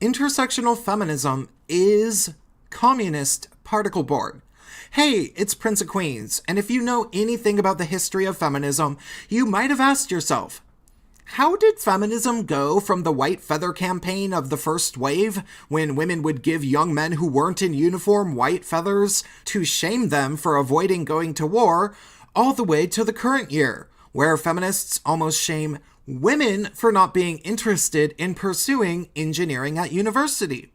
Intersectional feminism is communist particle board. Hey, it's Prince of Queens, and if you know anything about the history of feminism, you might have asked yourself, how did feminism go from the white feather campaign of the first wave, when women would give young men who weren't in uniform white feathers to shame them for avoiding going to war, all the way to the current year, where feminists almost shame women for not being interested in pursuing engineering at university?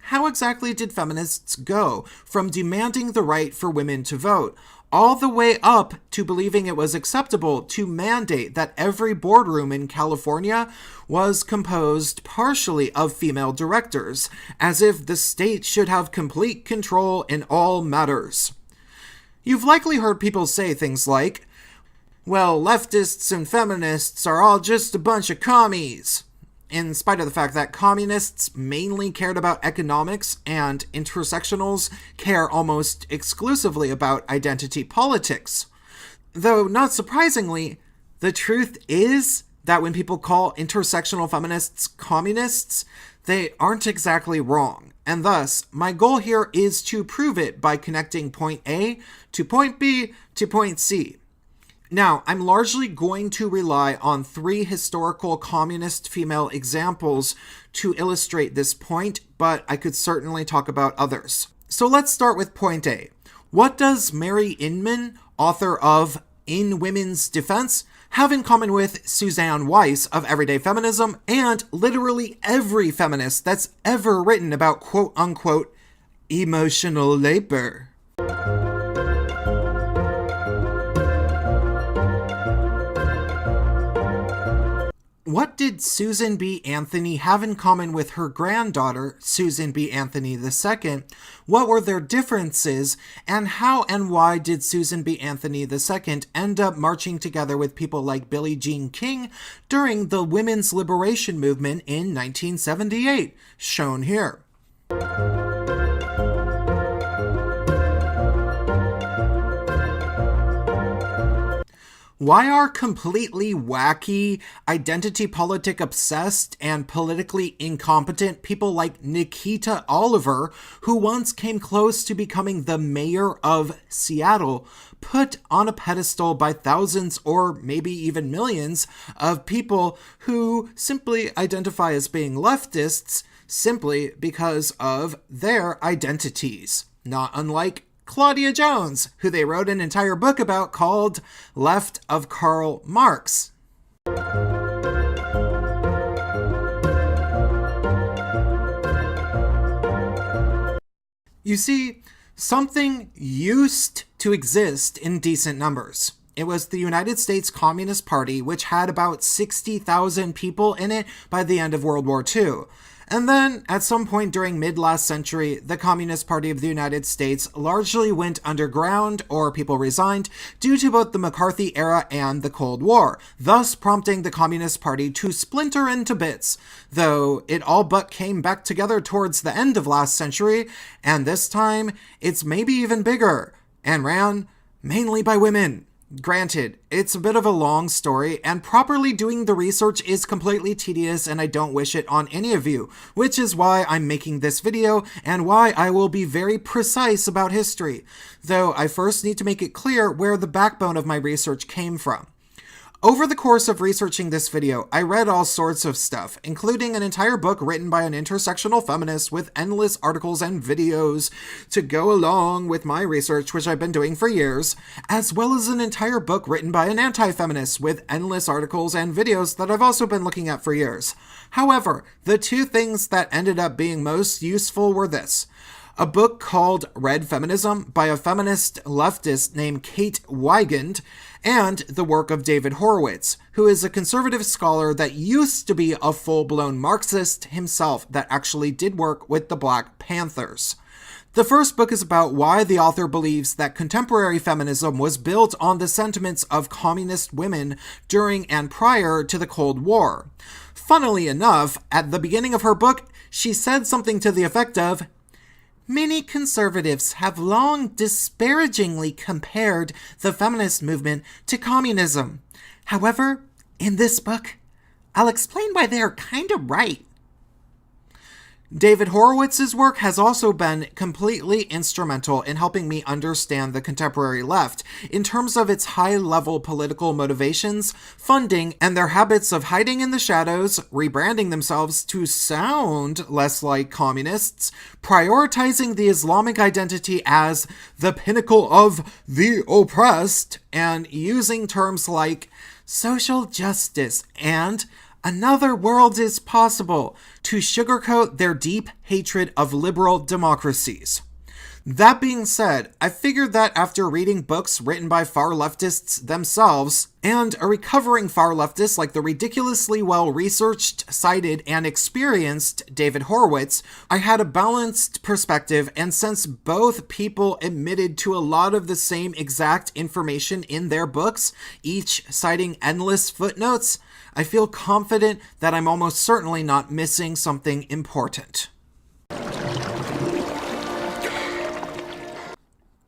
How exactly did feminists go from demanding the right for women to vote, all the way up to believing it was acceptable to mandate that every boardroom in California was composed partially of female directors, as if the state should have complete control in all matters? You've likely heard people say things like, well, leftists and feminists are all just a bunch of commies, in spite of the fact that communists mainly cared about economics and intersectionals care almost exclusively about identity politics. Though, not surprisingly, the truth is that when people call intersectional feminists communists, they aren't exactly wrong. And thus, my goal here is to prove it by connecting point A to point B to point C. Now, I'm largely going to rely on 3 historical communist female examples to illustrate this point, but I could certainly talk about others. So let's start with point A. What does Mary Inman, author of In Women's Defense, have in common with Suzanne Weiss of Everyday Feminism and literally every feminist that's ever written about quote-unquote emotional labor? What did Susan B. Anthony have in common with her granddaughter, Susan B. Anthony II? What were their differences? And how and why did Susan B. Anthony II end up marching together with people like Billie Jean King during the women's liberation movement in 1978? Shown here. Why are completely wacky, identity politic obsessed, and politically incompetent people like Nikita Oliver, who once came close to becoming the mayor of Seattle, put on a pedestal by thousands or maybe even millions of people who simply identify as being leftists simply because of their identities? Not unlike Claudia Jones, who they wrote an entire book about called Left of Karl Marx. You see, something used to exist in decent numbers. It was the United States Communist Party, which had about 60,000 people in it by the end of World War II. And then, at some point during mid-last century, the Communist Party of the United States largely went underground, or people resigned, due to both the McCarthy era and the Cold War, thus prompting the Communist Party to splinter into bits, though it all but came back together towards the end of last century, and this time, it's maybe even bigger, and ran mainly by women. Granted, it's a bit of a long story, and properly doing the research is completely tedious, and I don't wish it on any of you, which is why I'm making this video, and why I will be very precise about history, though I first need to make it clear where the backbone of my research came from. Over the course of researching this video, I read all sorts of stuff, including an entire book written by an intersectional feminist with endless articles and videos to go along with my research, which I've been doing for years, as well as an entire book written by an anti-feminist with endless articles and videos that I've also been looking at for years. However, the 2 things that ended up being most useful were this: a book called Red Feminism by a feminist leftist named Kate Weigand, and the work of David Horowitz, who is a conservative scholar that used to be a full-blown Marxist himself that actually did work with the Black Panthers. The first book is about why the author believes that contemporary feminism was built on the sentiments of communist women during and prior to the Cold War. Funnily enough, at the beginning of her book, she said something to the effect of, "Many conservatives have long disparagingly compared the feminist movement to communism. However, in this book, I'll explain why they're kind of right." David Horowitz's work has also been completely instrumental in helping me understand the contemporary left in terms of its high-level political motivations, funding, and their habits of hiding in the shadows, rebranding themselves to sound less like communists, prioritizing the Islamic identity as the pinnacle of the oppressed, and using terms like social justice and another world is possible to sugarcoat their deep hatred of liberal democracies. That being said, I figured that after reading books written by far leftists themselves, and a recovering far leftist like the ridiculously well-researched, cited, and experienced David Horowitz, I had a balanced perspective, and since both people admitted to a lot of the same exact information in their books, each citing endless footnotes, I feel confident that I'm almost certainly not missing something important.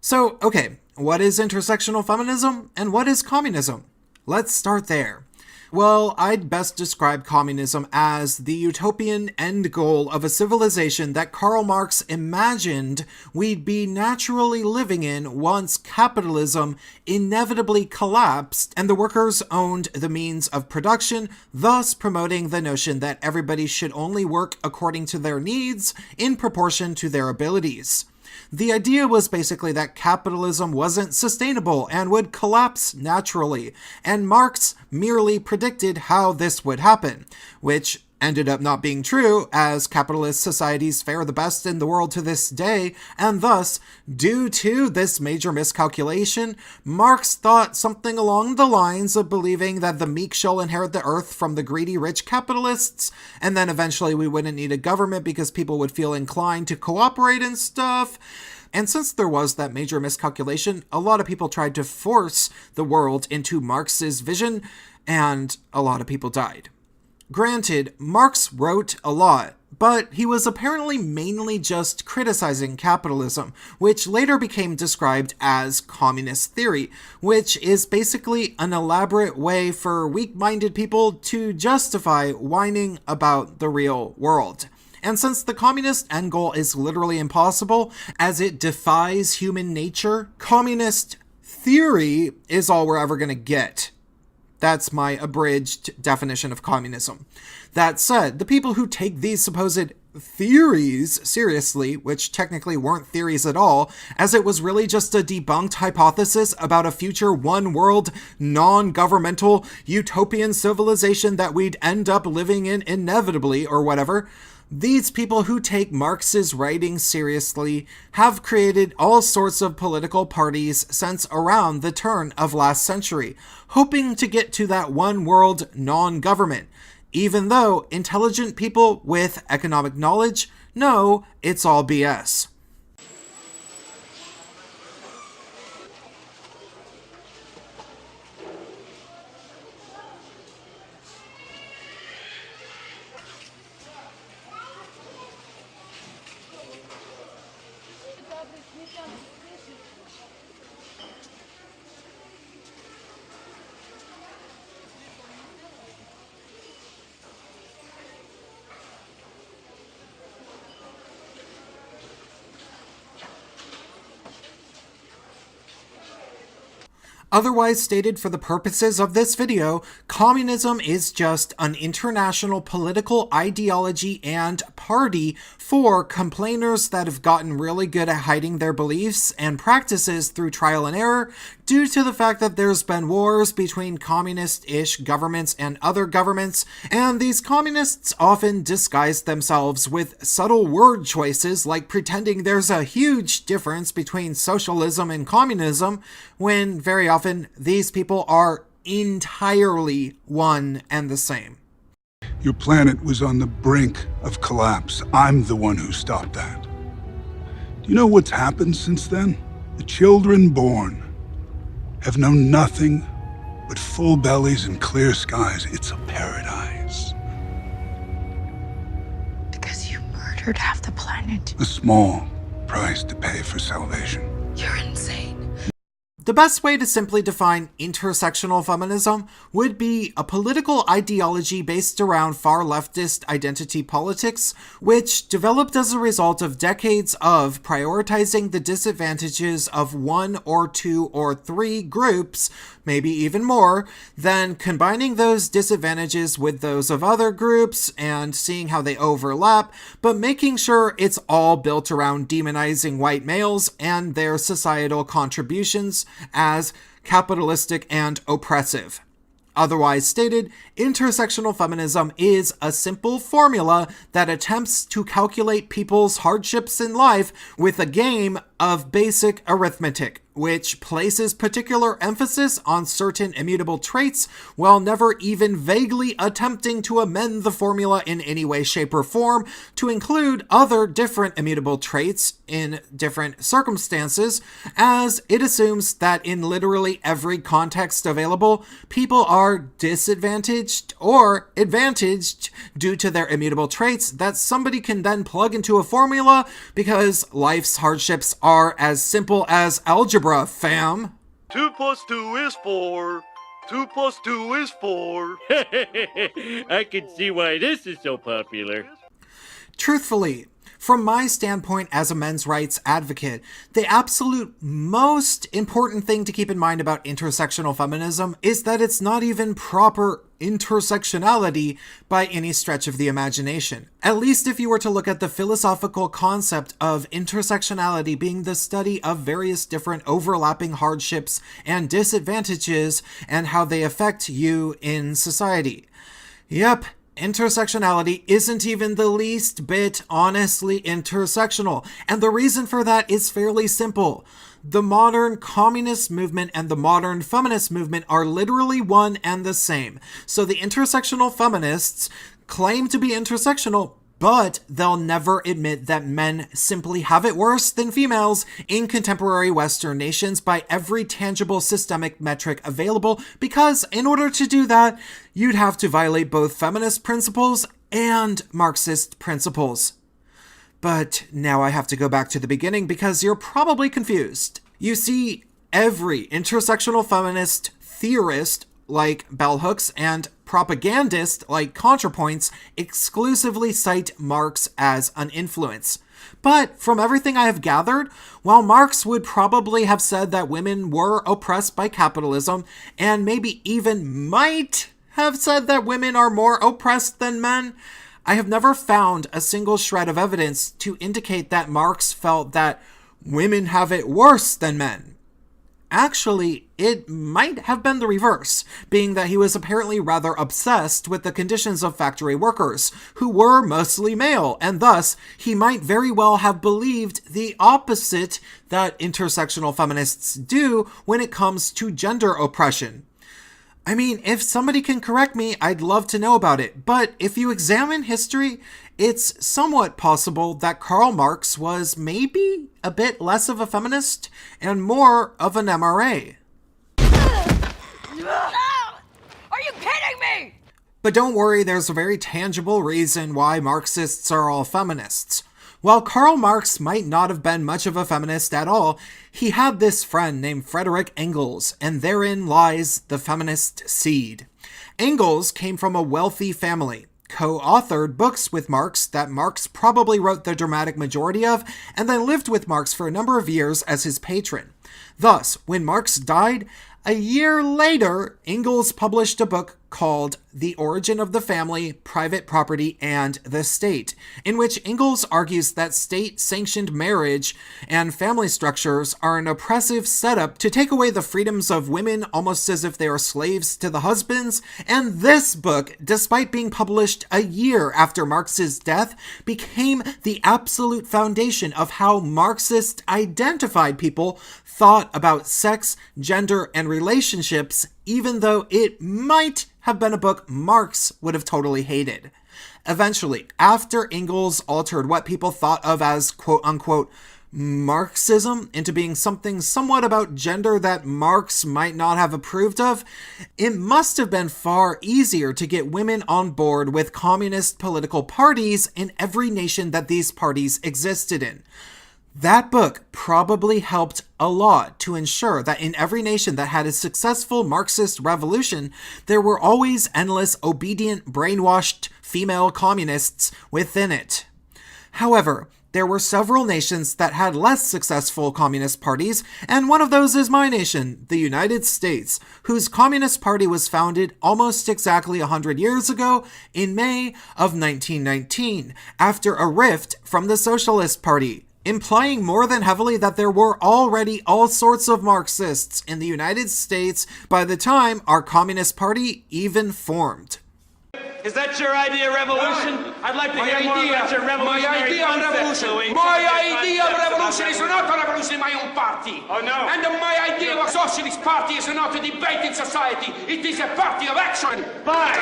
So, okay, what is intersectional feminism and what is communism? Let's start there. Well, I'd best describe communism as the utopian end goal of a civilization that Karl Marx imagined we'd be naturally living in once capitalism inevitably collapsed and the workers owned the means of production, thus promoting the notion that everybody should only work according to their needs in proportion to their abilities. The idea was basically that capitalism wasn't sustainable and would collapse naturally, and Marx merely predicted how this would happen, which ended up not being true, as capitalist societies fare the best in the world to this day, and thus, due to this major miscalculation, Marx thought something along the lines of believing that the meek shall inherit the earth from the greedy rich capitalists, and then eventually we wouldn't need a government because people would feel inclined to cooperate and stuff. And since there was that major miscalculation, a lot of people tried to force the world into Marx's vision, and a lot of people died. Granted, Marx wrote a lot, but he was apparently mainly just criticizing capitalism, which later became described as communist theory, which is basically an elaborate way for weak-minded people to justify whining about the real world. And since the communist end goal is literally impossible, as it defies human nature, communist theory is all we're ever going to get. That's my abridged definition of communism. That said, the people who take these supposed theories seriously, which technically weren't theories at all, as it was really just a debunked hypothesis about a future one-world, non-governmental, utopian civilization that we'd end up living in inevitably or whatever, these people who take Marx's writings seriously have created all sorts of political parties since around the turn of last century, hoping to get to that one-world non-government, even though intelligent people with economic knowledge know it's all BS. Otherwise stated for the purposes of this video, communism is just an international political ideology and party for complainers that have gotten really good at hiding their beliefs and practices through trial and error due to the fact that there's been wars between communist-ish governments and other governments, and these communists often disguise themselves with subtle word choices like pretending there's a huge difference between socialism and communism, when very often these people are entirely one and the same. Your planet was on the brink of collapse. I'm the one who stopped that. Do you know what's happened since then? The children born have known nothing but full bellies and clear skies. It's a paradise. Because you murdered half the planet. A small price to pay for salvation. You're insane. The best way to simply define intersectional feminism would be a political ideology based around far leftist identity politics, which developed as a result of decades of prioritizing the disadvantages of one or two or three groups, maybe even more, then combining those disadvantages with those of other groups and seeing how they overlap, but making sure it's all built around demonizing white males and their societal contributions as capitalistic and oppressive. Otherwise stated, intersectional feminism is a simple formula that attempts to calculate people's hardships in life with a game of basic arithmetic, which places particular emphasis on certain immutable traits while never even vaguely attempting to amend the formula in any way, shape, or form to include other different immutable traits in different circumstances, as it assumes that in literally every context available, people are disadvantaged or advantaged due to their immutable traits that somebody can then plug into a formula because life's hardships are as simple as algebra, fam. 2 plus 2 is 4. 2 plus 2 is 4. I can see why this is so popular. Truthfully, from my standpoint as a men's rights advocate, the absolute most important thing to keep in mind about intersectional feminism is that it's not even proper intersectionality by any stretch of the imagination. At least if you were to look at the philosophical concept of intersectionality being the study of various different overlapping hardships and disadvantages and how they affect you in society. Yep. Intersectionality isn't even the least bit honestly intersectional, and the reason for that is fairly simple. The modern communist movement and the modern feminist movement are literally one and the same. So the intersectional feminists claim to be intersectional, but they'll never admit that men simply have it worse than females in contemporary Western nations by every tangible systemic metric available, because in order to do that, you'd have to violate both feminist principles and Marxist principles. But now I have to go back to the beginning because you're probably confused. You see, every intersectional feminist theorist like bell hooks and propagandist like ContraPoints exclusively cite Marx as an influence. But from everything I have gathered, while Marx would probably have said that women were oppressed by capitalism, and maybe even might have said that women are more oppressed than men, I have never found a single shred of evidence to indicate that Marx felt that women have it worse than men. Actually, it might have been the reverse, being that he was apparently rather obsessed with the conditions of factory workers, who were mostly male, and thus he might very well have believed the opposite that intersectional feminists do when it comes to gender oppression. I mean, if somebody can correct me, I'd love to know about it, but if you examine history, it's somewhat possible that Karl Marx was maybe a bit less of a feminist and more of an MRA. Are you kidding me? But don't worry, there's a very tangible reason why Marxists are all feminists. While Karl Marx might not have been much of a feminist at all, he had this friend named Friedrich Engels, and therein lies the feminist seed. Engels came from a wealthy family, co-authored books with Marx that Marx probably wrote the dramatic majority of, and then lived with Marx for a number of years as his patron. Thus, when Marx died, a year later, Engels published a book called The Origin of the Family, Private Property, and the State, in which Engels argues that state-sanctioned marriage and family structures are an oppressive setup to take away the freedoms of women almost as if they are slaves to the husbands, and this book, despite being published a year after Marx's death, became the absolute foundation of how Marxist-identified people thought about sex, gender, and relationships, even though it might have been a book Marx would have totally hated. Eventually, after Engels altered what people thought of as quote-unquote Marxism into being something somewhat about gender that Marx might not have approved of, it must have been far easier to get women on board with communist political parties in every nation that these parties existed in. That book probably helped a lot to ensure that in every nation that had a successful Marxist revolution, there were always endless, obedient, brainwashed female communists within it. However, there were several nations that had less successful communist parties, and one of those is my nation, the United States, whose Communist Party was founded almost exactly 100 years ago in May of 1919, after a rift from the Socialist Party, implying more than heavily that there were already all sorts of Marxists in the United States by the time our Communist Party even formed. Is that your idea of revolution? I'd like to hear more about your revolutionary concept, Louis. My idea of revolution is not a revolution in my own party. Oh, no. And my idea of a socialist party is not a debate in society. It is a party of action. Fine.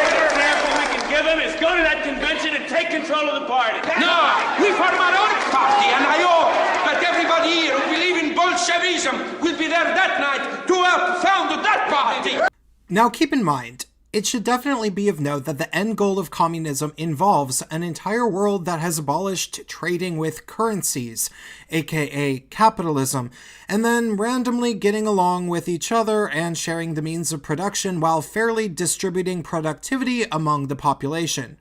The example we can give him is go to that convention and take control of the party. No, we form our own party, and I hope that everybody here who believes in Bolshevism will be there that night to help found that party. Now keep in mind, it should definitely be of note that the end goal of communism involves an entire world that has abolished trading with currencies, aka capitalism, and then randomly getting along with each other and sharing the means of production while fairly distributing productivity among the population.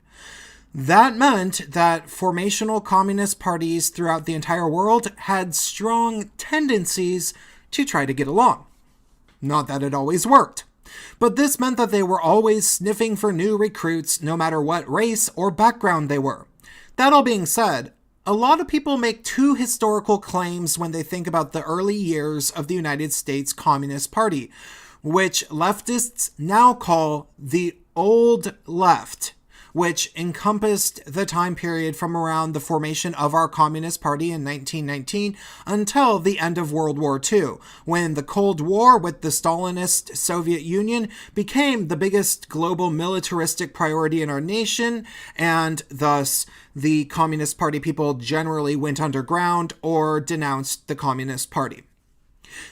That meant that formational communist parties throughout the entire world had strong tendencies to try to get along. Not that it always worked. But this meant that they were always sniffing for new recruits no matter what race or background they were. That all being said, a lot of people make two historical claims when they think about the early years of the United States Communist Party, which leftists now call the Old Left, which encompassed the time period from around the formation of our Communist Party in 1919 until the end of World War II, when the Cold War with the Stalinist Soviet Union became the biggest global militaristic priority in our nation, and thus the Communist Party people generally went underground or denounced the Communist Party.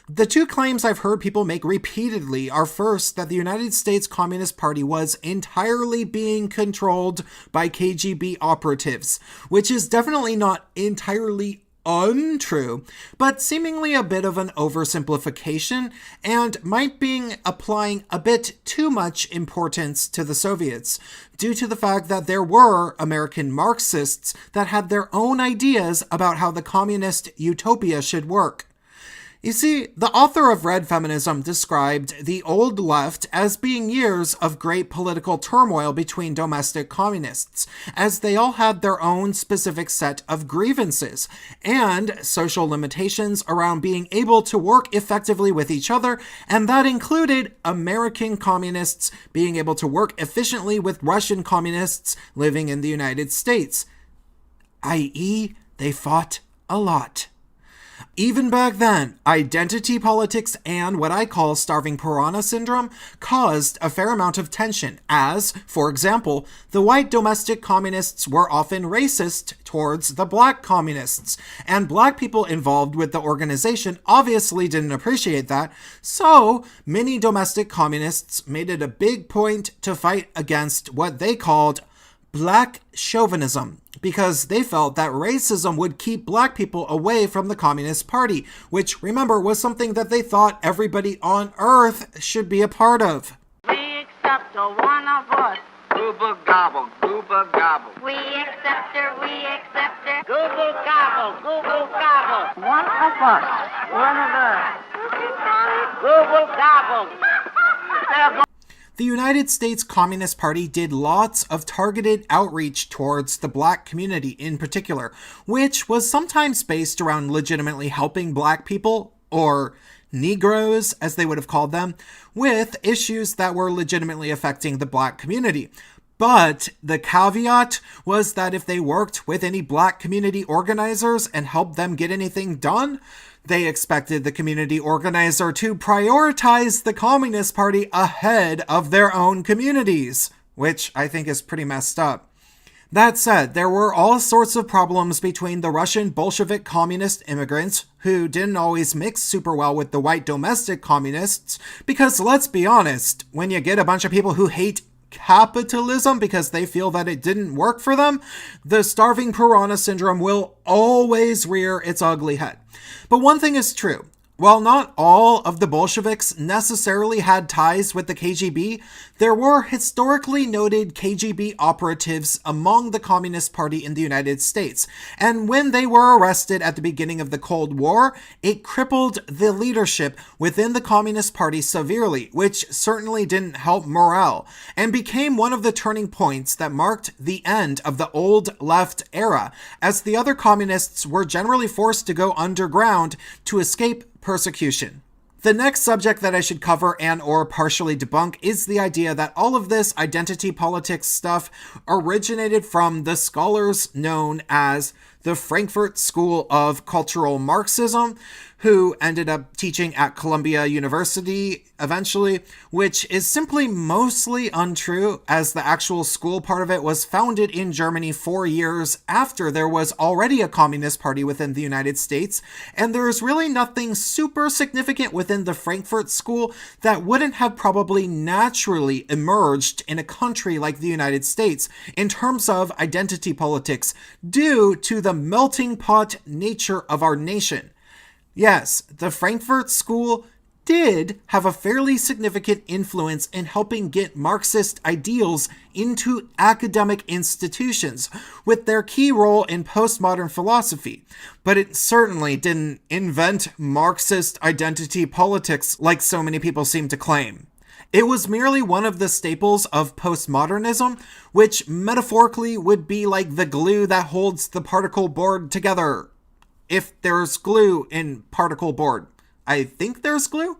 The two claims I've heard people make repeatedly are first, that the United States Communist Party was entirely being controlled by KGB operatives, which is definitely not entirely untrue, but seemingly a bit of an oversimplification and might be applying a bit too much importance to the Soviets, due to the fact that there were American Marxists that had their own ideas about how the communist utopia should work. You see, the author of Red Feminism described the Old Left as being years of great political turmoil between domestic communists, as they all had their own specific set of grievances and social limitations around being able to work effectively with each other, and that included American communists being able to work efficiently with Russian communists living in the United States, i.e., they fought a lot. Even back then, identity politics and what I call starving piranha syndrome caused a fair amount of tension as, for example, the white domestic communists were often racist towards the black communists, and black people involved with the organization obviously didn't appreciate that, so many domestic communists made it a big point to fight against what they called black chauvinism, because they felt that racism would keep black people away from the Communist Party, which, remember, was something that they thought everybody on Earth should be a part of. We accept a one of us. Gooba gobble, gooba gobble. We accept her, we accept her. Google gobble, Google gobble. One of us. One of us. Google gobble. The United States Communist Party did lots of targeted outreach towards the black community in particular, which was sometimes based around legitimately helping black people, or Negroes as they would have called them, with issues that were legitimately affecting the black community. But the caveat was that if they worked with any black community organizers and helped them get anything done, they expected the community organizer to prioritize the Communist Party ahead of their own communities, which I think is pretty messed up. That said, there were all sorts of problems between the Russian Bolshevik communist immigrants, who didn't always mix super well with the white domestic communists, because let's be honest, when you get a bunch of people who hate capitalism because they feel that it didn't work for them, the starving piranha syndrome will always rear its ugly head. But one thing is true. While not all of the Bolsheviks necessarily had ties with the KGB, there were historically noted KGB operatives among the Communist Party in the United States, and when they were arrested at the beginning of the Cold War, it crippled the leadership within the Communist Party severely, which certainly didn't help morale, and became one of the turning points that marked the end of the old left era, as the other communists were generally forced to go underground to escape persecution. The next subject that I should cover and or partially debunk is the idea that all of this identity politics stuff originated from the scholars known as the Frankfurt School of Cultural Marxism, who ended up teaching at Columbia University eventually, which is simply mostly untrue, as the actual school part of it was founded in Germany 4 years after there was already a Communist Party within the United States, and there is really nothing super significant within the Frankfurt School that wouldn't have probably naturally emerged in a country like the United States in terms of identity politics due to the melting pot nature of our nation. Yes, the Frankfurt School did have a fairly significant influence in helping get Marxist ideals into academic institutions, with their key role in postmodern philosophy, but it certainly didn't invent Marxist identity politics like so many people seem to claim. It was merely one of the staples of postmodernism, which metaphorically would be like the glue that holds the particle board together. If there's glue in particle board. I think there's glue?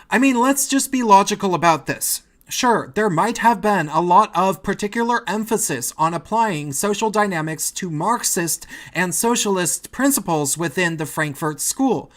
I mean, let's just be logical about this. Sure, there might have been a lot of particular emphasis on applying social dynamics to Marxist and socialist principles within the Frankfurt School,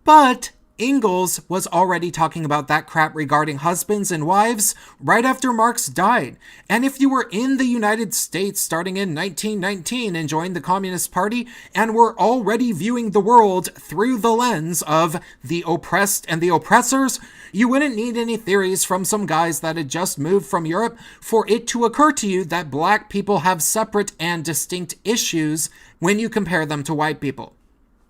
but Engels was already talking about that crap regarding husbands and wives right after Marx died. And if you were in the United States starting in 1919 and joined the Communist Party and were already viewing the world through the lens of the oppressed and the oppressors, you wouldn't need any theories from some guys that had just moved from Europe for it to occur to you that black people have separate and distinct issues when you compare them to white people.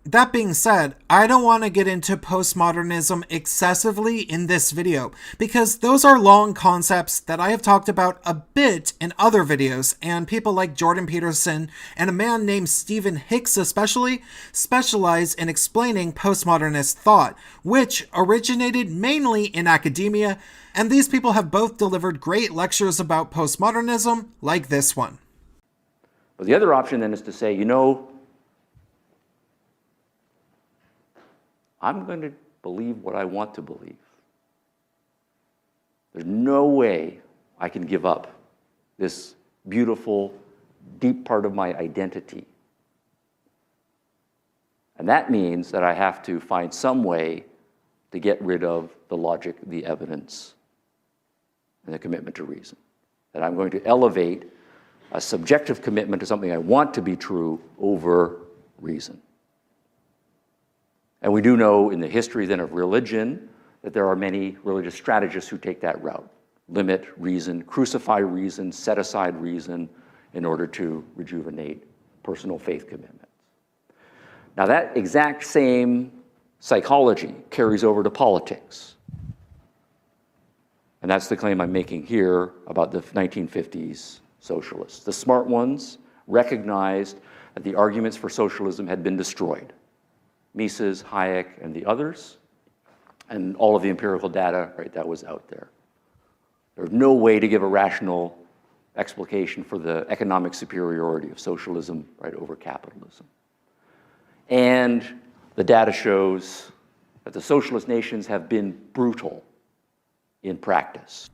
That being said, I don't want to get into postmodernism excessively in this video, because those are long concepts that I have talked about a bit in other videos, and people like Jordan Peterson and a man named Stephen Hicks especially specialize in explaining postmodernist thought, which originated mainly in academia, and these people have both delivered great lectures about postmodernism, like this one. But the other option then is to say, you know, I'm going to believe what I want to believe. There's no way I can give up this beautiful, deep part of my identity. And that means that I have to find some way to get rid of the logic, the evidence, and the commitment to reason. That I'm going to elevate a subjective commitment to something I want to be true over reason. And we do know in the history then of religion that there are many religious strategists who take that route. Limit reason, crucify reason, set aside reason in order to rejuvenate personal faith commitments. Now that exact same psychology carries over to politics. And that's the claim I'm making here about the 1950s socialists. The smart ones recognized that the arguments for socialism had been destroyed. Mises, Hayek, and the others, and all of the empirical data, right, that was out there. There's no way to give a rational explication for the economic superiority of socialism, right, over capitalism. And the data shows that the socialist nations have been brutal in practice.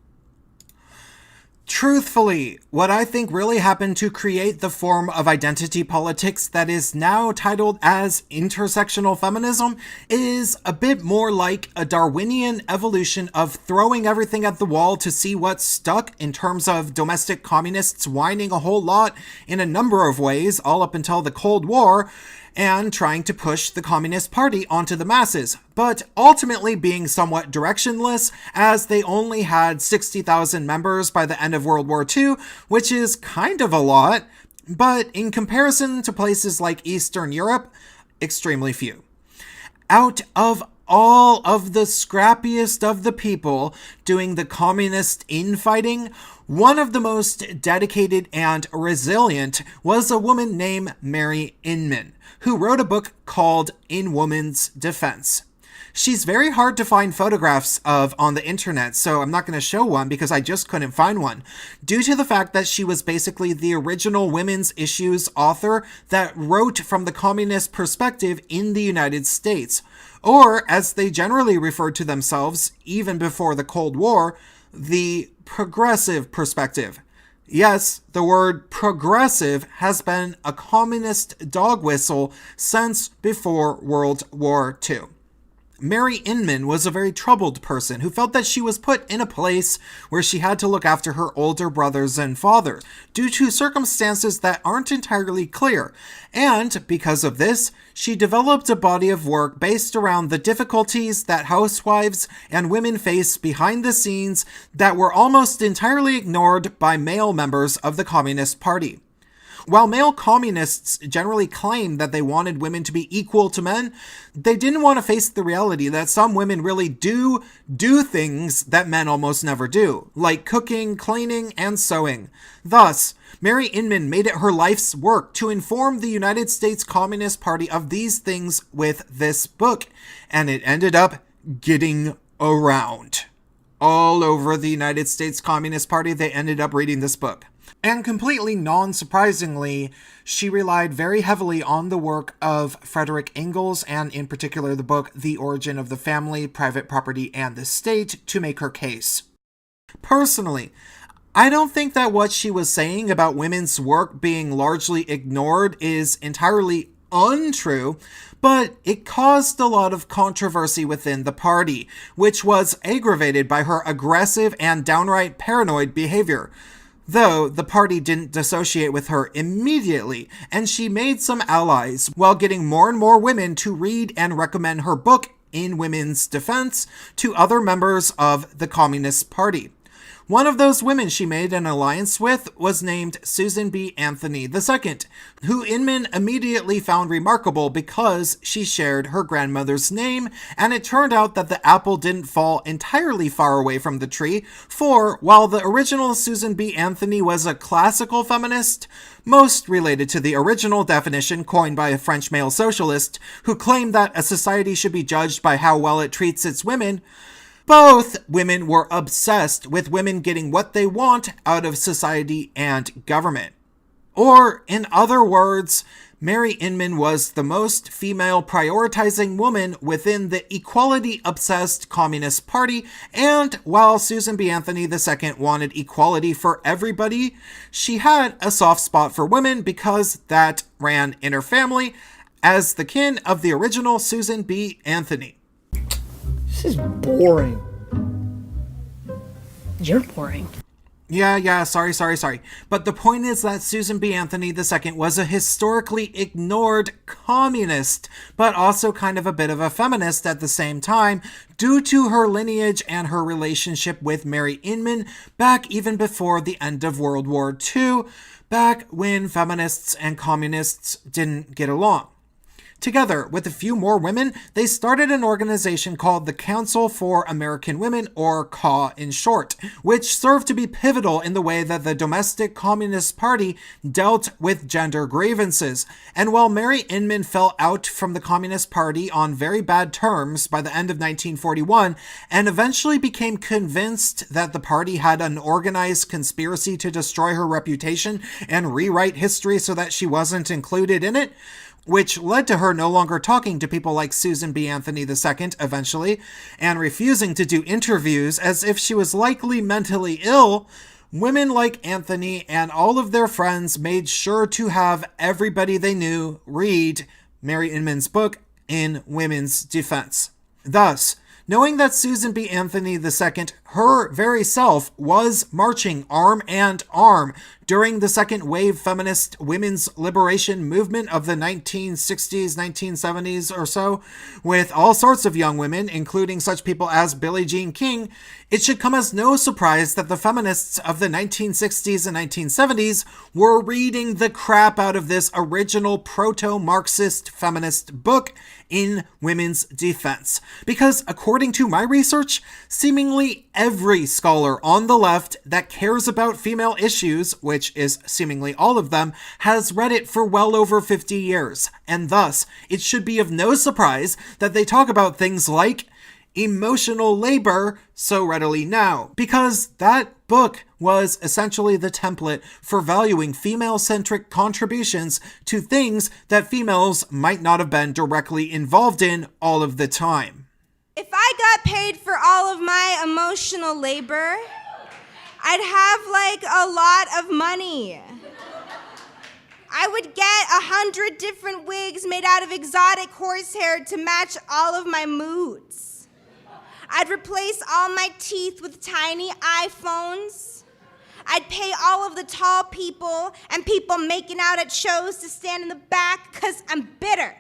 Truthfully, what I think really happened to create the form of identity politics that is now titled as intersectional feminism is a bit more like a Darwinian evolution of throwing everything at the wall to see what stuck in terms of domestic communists whining a whole lot in a number of ways all up until the Cold War, and trying to push the Communist Party onto the masses, but ultimately being somewhat directionless as they only had 60,000 members by the end of World War II, which is kind of a lot, but in comparison to places like Eastern Europe, extremely few. Out of all of the scrappiest of the people doing the communist infighting, one of the most dedicated and resilient was a woman named Mary Inman, who wrote a book called In Woman's Defense. She's very hard to find photographs of on the internet, so I'm not going to show one because I just couldn't find one, due to the fact that she was basically the original women's issues author that wrote from the communist perspective in the United States, or as they generally referred to themselves, even before the Cold War, the progressive perspective. Yes, the word progressive has been a communist dog whistle since before World War II. Mary Inman was a very troubled person who felt that she was put in a place where she had to look after her older brothers and father due to circumstances that aren't entirely clear. And because of this, she developed a body of work based around the difficulties that housewives and women face behind the scenes that were almost entirely ignored by male members of the Communist Party. While male communists generally claimed that they wanted women to be equal to men, they didn't want to face the reality that some women really do things that men almost never do, like cooking, cleaning, and sewing. Thus, Mary Inman made it her life's work to inform the United States Communist Party of these things with this book, and it ended up getting around. All over the United States Communist Party, they ended up reading this book. And completely non-surprisingly, she relied very heavily on the work of Frederick Engels, and in particular the book The Origin of the Family, Private Property, and the State, to make her case. Personally, I don't think that what she was saying about women's work being largely ignored is entirely untrue, but it caused a lot of controversy within the party, which was aggravated by her aggressive and downright paranoid behavior. Though the party didn't dissociate with her immediately, and she made some allies while getting more and more women to read and recommend her book In Women's Defense to other members of the Communist Party. One of those women she made an alliance with was named Susan B. Anthony II, who Inman immediately found remarkable because she shared her grandmother's name, and it turned out that the apple didn't fall entirely far away from the tree, for while the original Susan B. Anthony was a classical feminist, most related to the original definition coined by a French male socialist, who claimed that a society should be judged by how well it treats its women, both women were obsessed with women getting what they want out of society and government. Or, in other words, Mary Inman was the most female prioritizing woman within the equality-obsessed Communist Party, and while Susan B. Anthony II wanted equality for everybody, she had a soft spot for women because that ran in her family as the kin of the original Susan B. Anthony. This is boring. You're boring. Yeah, sorry. But the point is that Susan B. Anthony II was a historically ignored communist, but also kind of a bit of a feminist at the same time, due to her lineage and her relationship with Mary Inman back even before the end of World War II, back when feminists and communists didn't get along. Together with a few more women, they started an organization called the Council for American Women, or CAW in short, which served to be pivotal in the way that the domestic Communist Party dealt with gender grievances. And while Mary Inman fell out from the Communist Party on very bad terms by the end of 1941, and eventually became convinced that the party had an organized conspiracy to destroy her reputation and rewrite history so that she wasn't included in it, which led to her no longer talking to people like Susan B. Anthony II eventually, and refusing to do interviews as if she was likely mentally ill, women like Anthony and all of their friends made sure to have everybody they knew read Mary Inman's book, In Women's Defense. Thus, knowing that Susan B. Anthony II her very self was marching arm in arm during the second wave feminist women's liberation movement of the 1960s, 1970s or so, with all sorts of young women, including such people as Billie Jean King, it should come as no surprise that the feminists of the 1960s and 1970s were reading the crap out of this original proto-Marxist feminist book in women's defense. Because according to my research, seemingly every scholar on the left that cares about female issues, which is seemingly all of them, has read it for well over 50 years. And thus, it should be of no surprise that they talk about things like emotional labor so readily now, because that book was essentially the template for valuing female-centric contributions to things that females might not have been directly involved in all of the time. If I got paid for all of my emotional labor, I'd have a lot of money. I would get 100 different wigs made out of exotic horsehair to match all of my moods. I'd replace all my teeth with tiny iPhones. I'd pay all of the tall people and people making out at shows to stand in the back because I'm bitter.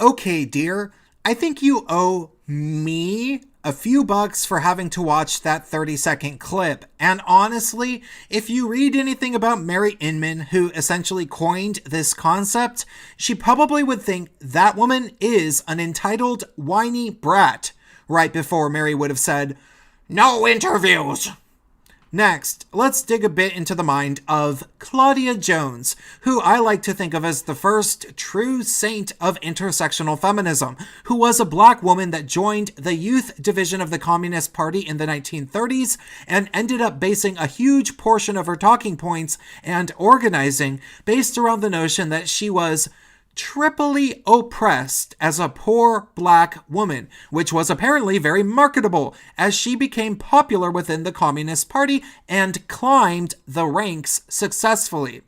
Okay, dear, I think you owe me a few bucks for having to watch that 30-second clip. And honestly, if you read anything about Mary Inman, who essentially coined this concept, she probably would think that woman is an entitled, whiny brat, right before Mary would have said, "No interviews." Next, let's dig a bit into the mind of Claudia Jones, who I like to think of as the first true saint of intersectional feminism, who was a black woman that joined the youth division of the Communist Party in the 1930s and ended up basing a huge portion of her talking points and organizing based around the notion that she was triply oppressed as a poor black woman, which was apparently very marketable as she became popular within the Communist Party and climbed the ranks successfully.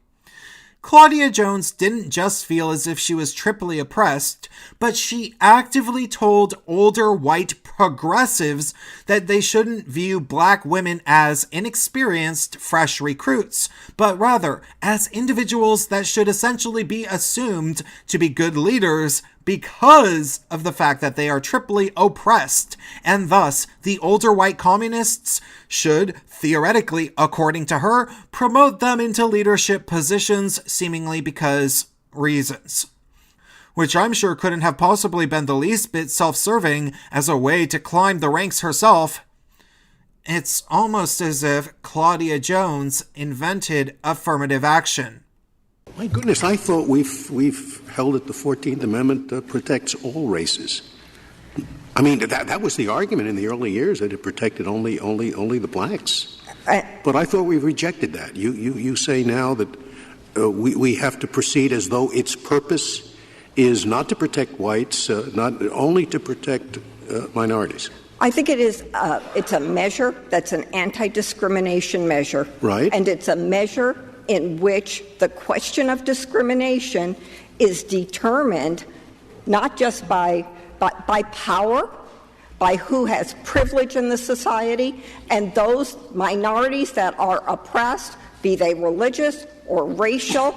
Claudia Jones didn't just feel as if she was triply oppressed, but she actively told older white progressives that they shouldn't view black women as inexperienced, fresh recruits, but rather as individuals that should essentially be assumed to be good leaders because of the fact that they are triply oppressed, and thus the older white communists should, theoretically, according to her, promote them into leadership positions seemingly because reasons. Which I'm sure couldn't have possibly been the least bit self-serving as a way to climb the ranks herself. It's almost as if Claudia Jones invented affirmative action. My goodness, I thought we've held that the 14th Amendment protects all races. I mean, that was the argument in the early years, that it protected only the blacks. But I thought we rejected that. You say now that we have to proceed as though its purpose is not to protect whites, not only to protect minorities. I think it is. It's a measure that's an anti-discrimination measure, right? And it's a measure in which the question of discrimination is determined not just by power, by who has privilege in the society, and those minorities that are oppressed, be they religious or racial,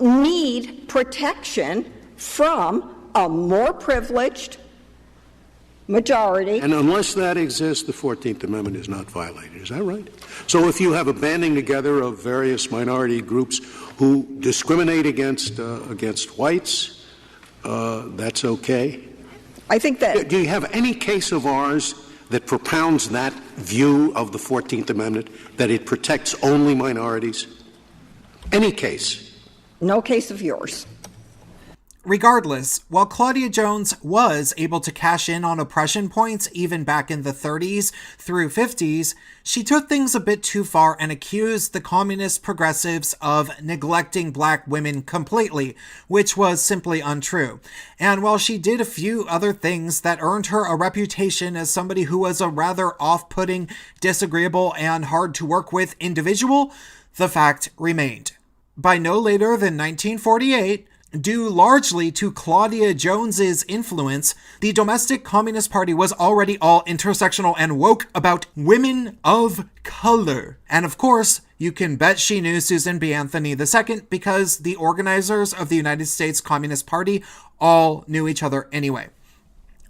need protection from a more privileged majority. And unless that exists, the 14th Amendment is not violated. Is that right? So if you have a banding together of various minority groups who discriminate against whites, that's okay? I think that... Do you have any case of ours that propounds that view of the 14th Amendment, that it protects only minorities? Any case? No case of yours. Regardless, while Claudia Jones was able to cash in on oppression points even back in the 30s through 50s, she took things a bit too far and accused the communist progressives of neglecting black women completely, which was simply untrue. And while she did a few other things that earned her a reputation as somebody who was a rather off-putting, disagreeable, and hard to work with individual, the fact remained. By no later than 1948, Due largely to Claudia Jones's influence, the domestic Communist Party was already all intersectional and woke about women of color. And of course, you can bet she knew Susan B. Anthony II because the organizers of the United States Communist Party all knew each other anyway.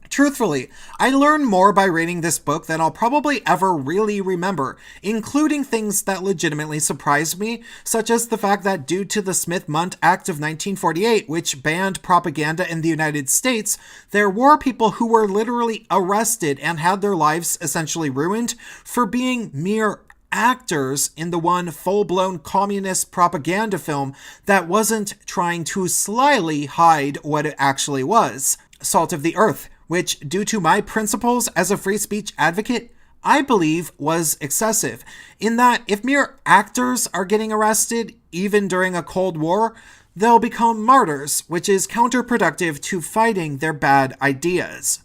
Truthfully, I learned more by reading this book than I'll probably ever really remember, including things that legitimately surprised me, such as the fact that due to the Smith-Mundt Act of 1948, which banned propaganda in the United States, there were people who were literally arrested and had their lives essentially ruined for being mere actors in the one full-blown communist propaganda film that wasn't trying to slyly hide what it actually was. Salt of the Earth, which, due to my principles as a free speech advocate, I believe was excessive, in that if mere actors are getting arrested, even during a Cold War, they'll become martyrs, which is counterproductive to fighting their bad ideas.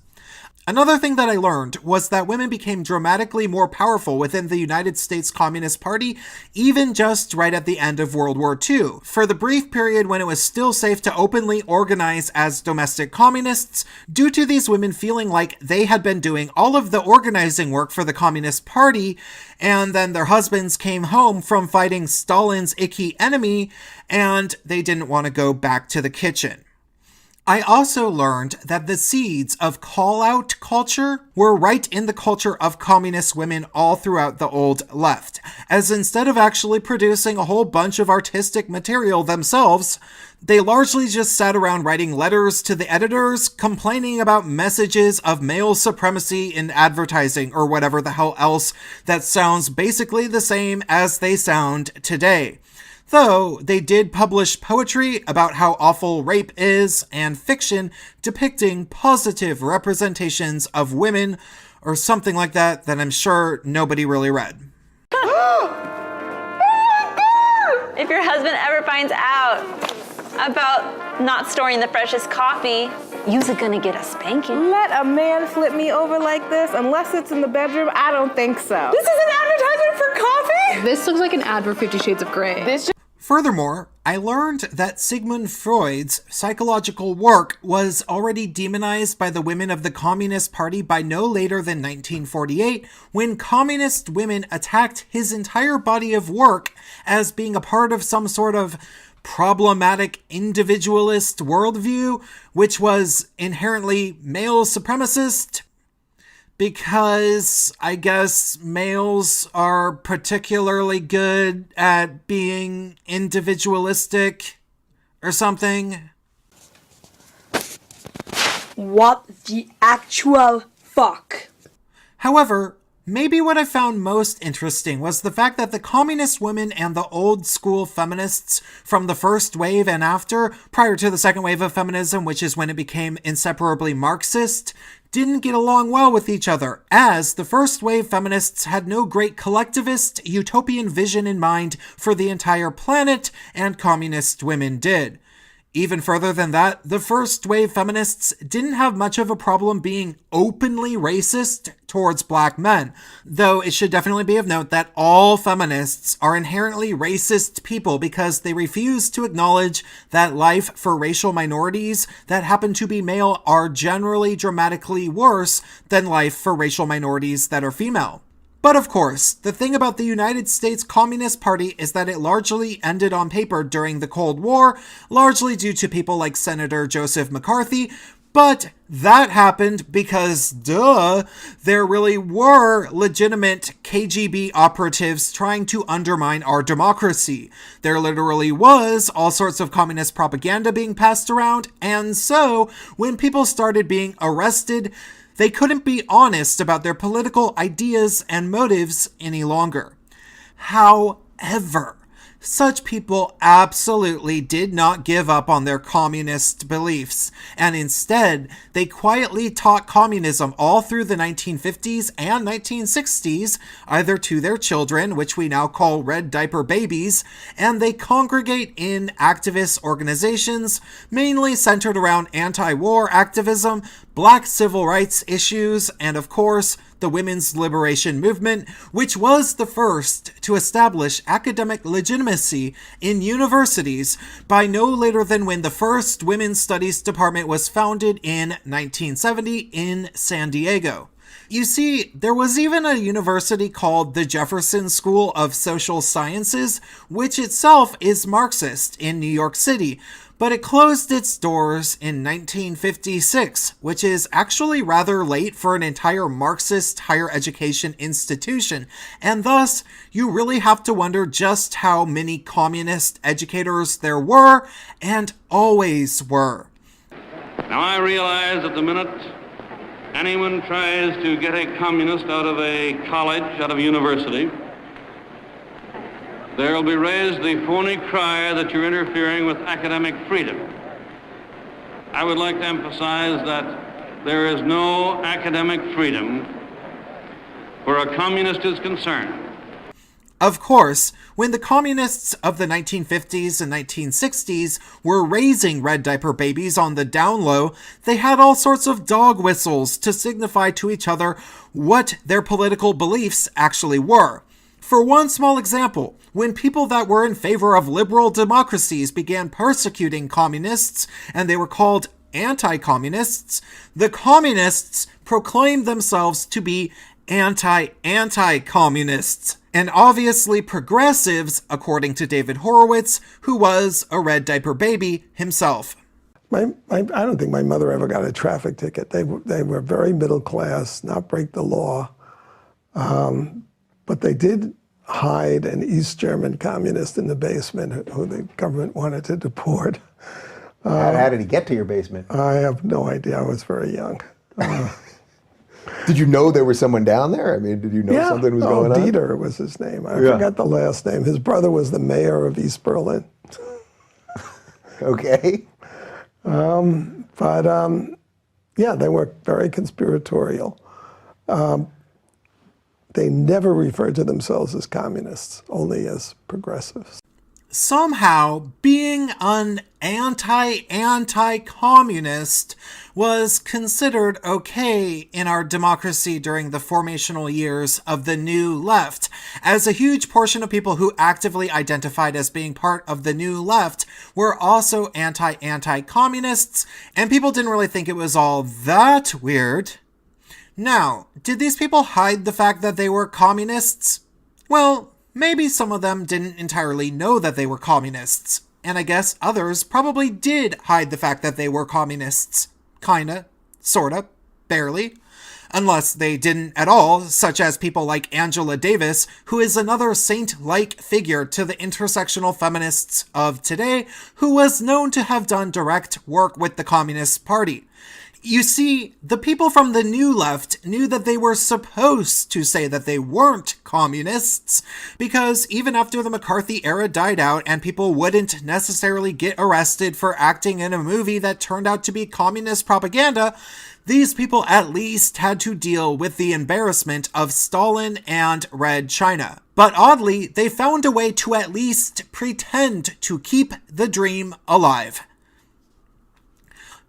Another thing that I learned was that women became dramatically more powerful within the United States Communist Party, even just right at the end of World War II. For the brief period when it was still safe to openly organize as domestic communists, due to these women feeling like they had been doing all of the organizing work for the Communist Party, and then their husbands came home from fighting Stalin's icky enemy, and they didn't want to go back to the kitchen. I also learned that the seeds of call-out culture were right in the culture of communist women all throughout the old left, as instead of actually producing a whole bunch of artistic material themselves, they largely just sat around writing letters to the editors, complaining about messages of male supremacy in advertising or whatever the hell else that sounds basically the same as they sound today. Though they did publish poetry about how awful rape is and fiction depicting positive representations of women or something like that I'm sure nobody really read. If your husband ever finds out about not storing the freshest coffee, you's gonna get a spanking. Let a man flip me over like this, unless it's in the bedroom, I don't think so. This is an advertisement for coffee? This looks like an ad for 50 Shades of Grey. Furthermore, I learned that Sigmund Freud's psychological work was already demonized by the women of the Communist Party by no later than 1948, when communist women attacked his entire body of work as being a part of some sort of problematic individualist worldview, which was inherently male supremacist, because I guess males are particularly good at being individualistic or something. What the actual fuck? However, maybe what I found most interesting was the fact that the communist women and the old school feminists from the first wave and after, prior to the second wave of feminism, which is when it became inseparably Marxist, didn't get along well with each other, as the first wave feminists had no great collectivist, utopian vision in mind for the entire planet, and communist women did. Even further than that, the first wave feminists didn't have much of a problem being openly racist towards black men, though it should definitely be of note that all feminists are inherently racist people because they refuse to acknowledge that life for racial minorities that happen to be male are generally dramatically worse than life for racial minorities that are female. But of course, the thing about the United States Communist Party is that it largely ended on paper during the Cold War, largely due to people like Senator Joseph McCarthy, but that happened because, there really were legitimate KGB operatives trying to undermine our democracy. There literally was all sorts of communist propaganda being passed around, and so, when people started being arrested, they couldn't be honest about their political ideas and motives any longer. However, such people absolutely did not give up on their communist beliefs, and instead, they quietly taught communism all through the 1950s and 1960s, either to their children, which we now call red diaper babies, and they congregate in activist organizations, mainly centered around anti-war activism, Black civil rights issues, and of course, the women's liberation movement, which was the first to establish academic legitimacy in universities by no later than when the first women's studies department was founded in 1970 in San Diego. You see, there was even a university called the Jefferson School of Social Sciences, which itself is Marxist in New York City, but it closed its doors in 1956, which is actually rather late for an entire Marxist higher education institution, and thus you really have to wonder just how many communist educators there were, and always were. Now I realize that the minute anyone tries to get a communist out of a college, out of a university, there will be raised the phony cry that you're interfering with academic freedom. I would like to emphasize that there is no academic freedom where a communist is concerned. Of course, when the communists of the 1950s and 1960s were raising red diaper babies on the down low, they had all sorts of dog whistles to signify to each other what their political beliefs actually were. For one small example, when people that were in favor of liberal democracies began persecuting communists, and they were called anti-communists, the communists proclaimed themselves to be anti-communists, and obviously progressives, according to David Horowitz, who was a red diaper baby himself. I don't think my mother ever got a traffic ticket. They were very middle class, not break the law. But they did hide an East German communist in the basement who the government wanted to deport. How did he get to your basement? I have no idea. I was very young. Did you know there was someone down there? I mean, did you know something was going on? Dieter was his name. I forgot the last name. His brother was the mayor of East Berlin. Okay. Yeah, they were very conspiratorial. They never referred to themselves as communists, only as progressives. Somehow, being an anti-communist was considered okay in our democracy during the formational years of the New Left, as a huge portion of people who actively identified as being part of the New Left were also anti-communists, and people didn't really think it was all that weird. Now, did these people hide the fact that they were communists? Well, maybe some of them didn't entirely know that they were communists, and I guess others probably did hide the fact that they were communists. Kinda, sorta, barely. Unless they didn't at all, such as people like Angela Davis, who is another saint-like figure to the intersectional feminists of today, who was known to have done direct work with the Communist Party. You see, the people from the New Left knew that they were supposed to say that they weren't communists, because even after the McCarthy era died out and people wouldn't necessarily get arrested for acting in a movie that turned out to be communist propaganda, these people at least had to deal with the embarrassment of Stalin and Red China. But oddly, they found a way to at least pretend to keep the dream alive.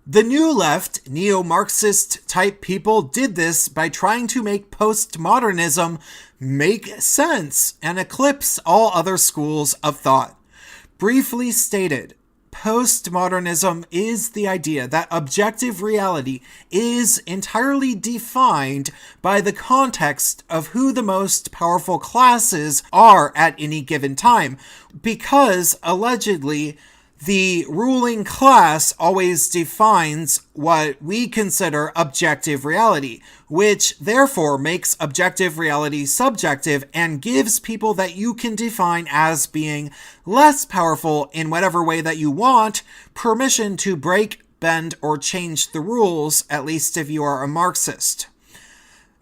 The New Left, neo-Marxist type people did this by trying to make postmodernism make sense and eclipse all other schools of thought. Briefly stated, postmodernism is the idea that objective reality is entirely defined by the context of who the most powerful classes are at any given time, because allegedly the ruling class always defines what we consider objective reality, which therefore makes objective reality subjective and gives people that you can define as being less powerful in whatever way that you want permission to break, bend, or change the rules, at least if you are a Marxist.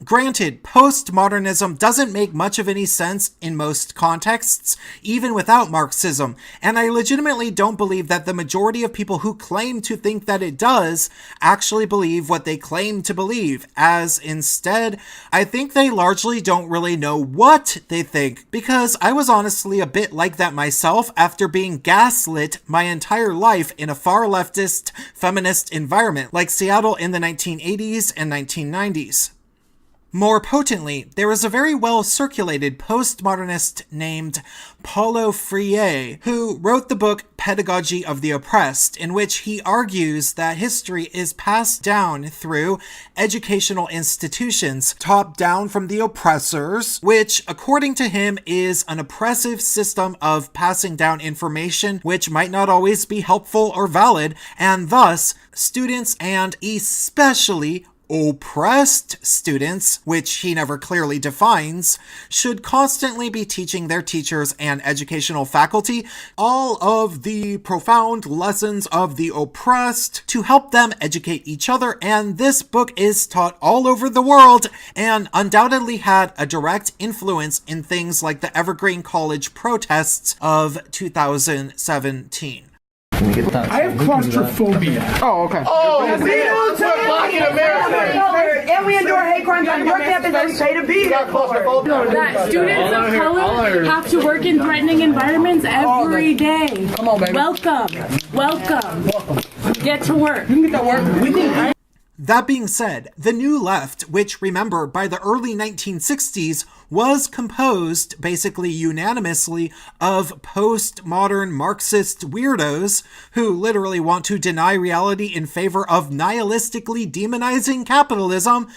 Granted, postmodernism doesn't make much of any sense in most contexts, even without Marxism, and I legitimately don't believe that the majority of people who claim to think that it does actually believe what they claim to believe, as instead, I think they largely don't really know what they think, because I was honestly a bit like that myself after being gaslit my entire life in a far leftist, feminist environment, like Seattle in the 1980s and 1990s. More potently, there is a very well-circulated postmodernist named Paulo Freire, who wrote the book Pedagogy of the Oppressed, in which he argues that history is passed down through educational institutions, top down from the oppressors, which, according to him, is an oppressive system of passing down information which might not always be helpful or valid, and thus, students, and especially oppressed students, which he never clearly defines, should constantly be teaching their teachers and educational faculty all of the profound lessons of the oppressed to help them educate each other, and this book is taught all over the world and undoubtedly had a direct influence in things like the Evergreen College protests of 2017. I have claustrophobia. Oh, okay. Oh, we do too! Black in America! And we endure hate crimes on your campus and we pay to be here for it. That students of color have to work in threatening environments every day. Come on, baby. Welcome. Get to work. You can get that work. We need. That being said, the New Left, which, remember, by the early 1960s, was composed, basically unanimously, of postmodern Marxist weirdos who literally want to deny reality in favor of nihilistically demonizing capitalism,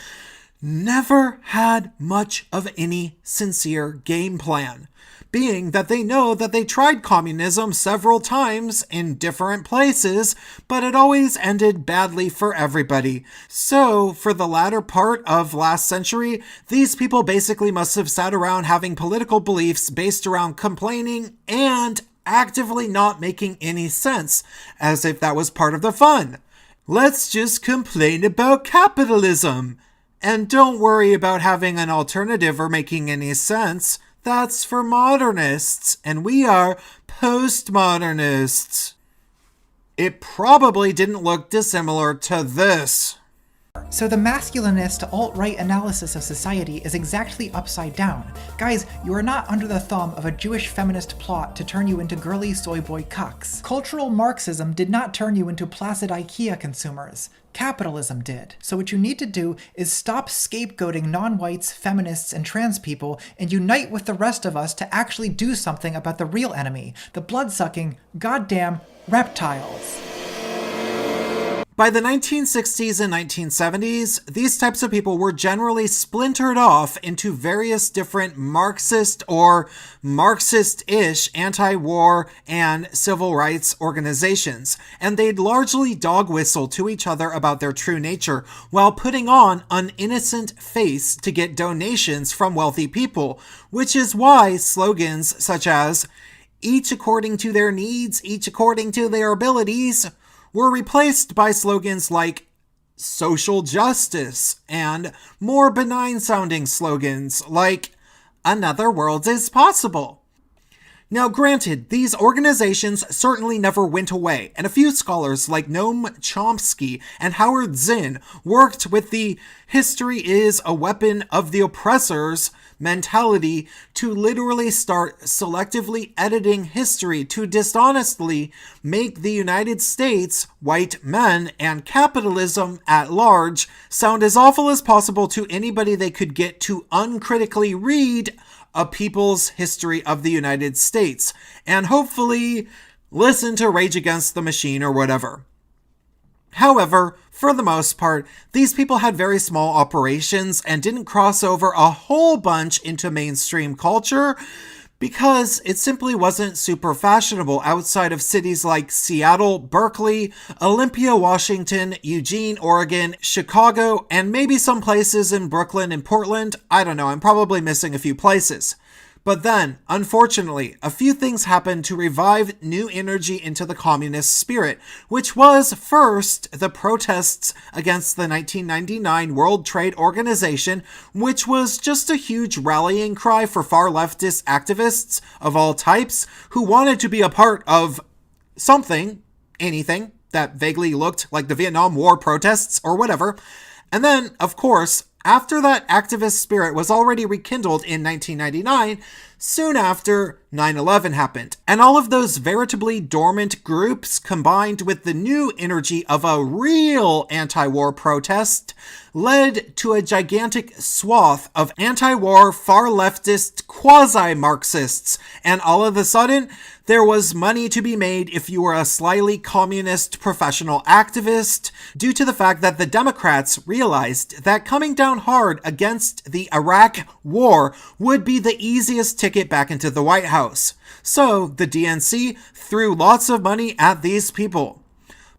never had much of any sincere game plan. Being that they know that they tried communism several times in different places, but it always ended badly for everybody. So, for the latter part of last century, these people basically must have sat around having political beliefs based around complaining and actively not making any sense, as if that was part of the fun. Let's just complain about capitalism. And don't worry about having an alternative or making any sense. That's for modernists, and we are postmodernists. It probably didn't look dissimilar to this. So the masculinist alt-right analysis of society is exactly upside down. Guys, you are not under the thumb of a Jewish feminist plot to turn you into girly soy boy cucks. Cultural Marxism did not turn you into placid IKEA consumers. Capitalism did. So what you need to do is stop scapegoating non-whites, feminists, and trans people and unite with the rest of us to actually do something about the real enemy, the blood-sucking, goddamn reptiles. By the 1960s and 1970s, these types of people were generally splintered off into various different Marxist or Marxist-ish anti-war and civil rights organizations, and they'd largely dog whistle to each other about their true nature while putting on an innocent face to get donations from wealthy people, which is why slogans such as "each according to their needs, each according to their abilities" were replaced by slogans like social justice and more benign-sounding slogans like another world is possible. Now granted, these organizations certainly never went away, and a few scholars like Noam Chomsky and Howard Zinn worked with the history is a weapon of the oppressors mentality to literally start selectively editing history to dishonestly make the United States, white men, and capitalism at large sound as awful as possible to anybody they could get to uncritically read a people's history of the United States, and hopefully listen to Rage Against the Machine or whatever. However, for the most part, these people had very small operations and didn't cross over a whole bunch into mainstream culture because it simply wasn't super fashionable outside of cities like Seattle, Berkeley, Olympia, Washington, Eugene, Oregon, Chicago, and maybe some places in Brooklyn and Portland. I don't know, I'm probably missing a few places. But then, unfortunately, a few things happened to revive new energy into the communist spirit, which was first the protests against the 1999 World Trade Organization, which was just a huge rallying cry for far leftist activists of all types who wanted to be a part of something, anything, that vaguely looked like the Vietnam War protests or whatever. And then, of course, after that activist spirit was already rekindled in 1999, soon after 9/11 happened. And all of those veritably dormant groups combined with the new energy of a real anti-war protest led to a gigantic swath of anti-war far leftist quasi-Marxists. And all of a sudden, there was money to be made if you were a slyly communist professional activist, due to the fact that the Democrats realized that coming down hard against the Iraq war would be the easiest ticket back into the White House. So the DNC threw lots of money at these people.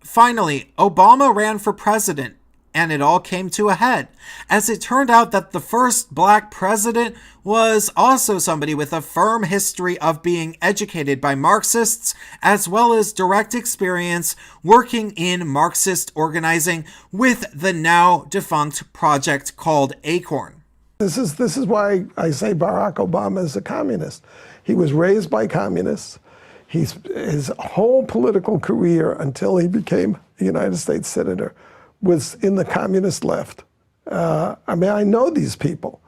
Finally, Obama ran for president, and it all came to a head, as it turned out that the first black president was also somebody with a firm history of being educated by Marxists, as well as direct experience working in Marxist organizing with the now defunct project called Acorn. This is why I say Barack Obama is a communist. He was raised by communists. His whole political career until he became a United States senator was in the communist left. I know these people.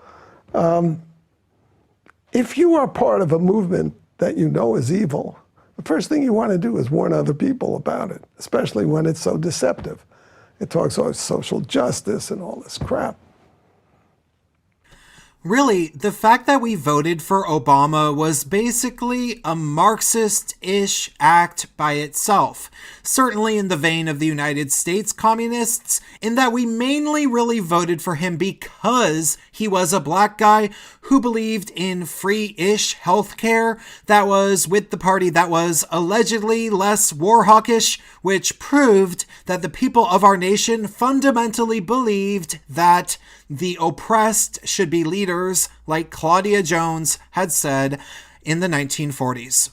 If you are part of a movement that you know is evil, the first thing you want to do is warn other people about it, especially when it's so deceptive. It talks about social justice and all this crap. Really, the fact that we voted for Obama was basically a Marxist-ish act by itself. Certainly in the vein of the United States communists, in that we mainly really voted for him because he was a black guy who believed in free-ish healthcare that was with the party that was allegedly less war hawkish, which proved that the people of our nation fundamentally believed that the oppressed should be leaders, like Claudia Jones had said in the 1940s.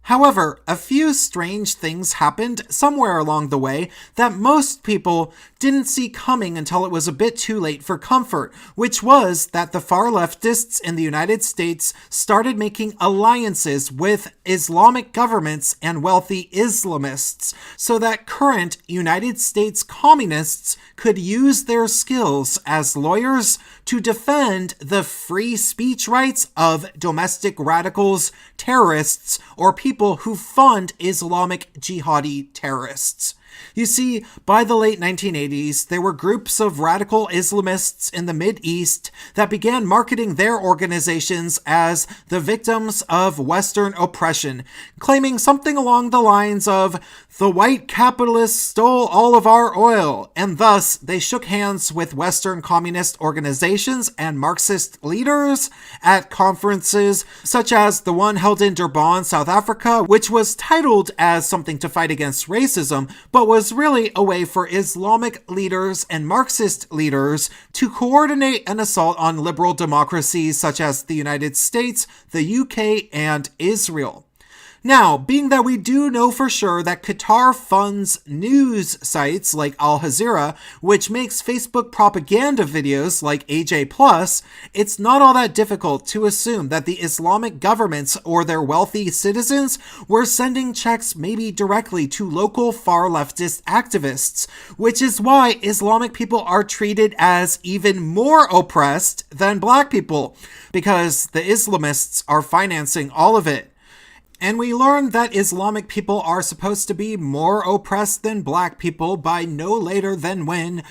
However, a few strange things happened somewhere along the way that most people didn't see coming until it was a bit too late for comfort, which was that the far leftists in the United States started making alliances with Islamic governments and wealthy Islamists, so that current United States communists could use their skills as lawyers to defend the free speech rights of domestic radicals, terrorists, or people who fund Islamic jihadi terrorists. You see, by the late 1980s, there were groups of radical Islamists in the Mideast that began marketing their organizations as the victims of Western oppression, claiming something along the lines of, "The white capitalists stole all of our oil," and thus they shook hands with Western communist organizations and Marxist leaders at conferences such as the one held in Durban, South Africa, which was titled as something to fight against racism, but was really a way for Islamic leaders and Marxist leaders to coordinate an assault on liberal democracies such as the United States, the UK, and Israel. Now, being that we do know for sure that Qatar funds news sites like Al Jazeera, which makes Facebook propaganda videos like AJ+, it's not all that difficult to assume that the Islamic governments or their wealthy citizens were sending checks maybe directly to local far leftist activists, which is why Islamic people are treated as even more oppressed than black people, because the Islamists are financing all of it. And we learned that Islamic people are supposed to be more oppressed than black people by no later than when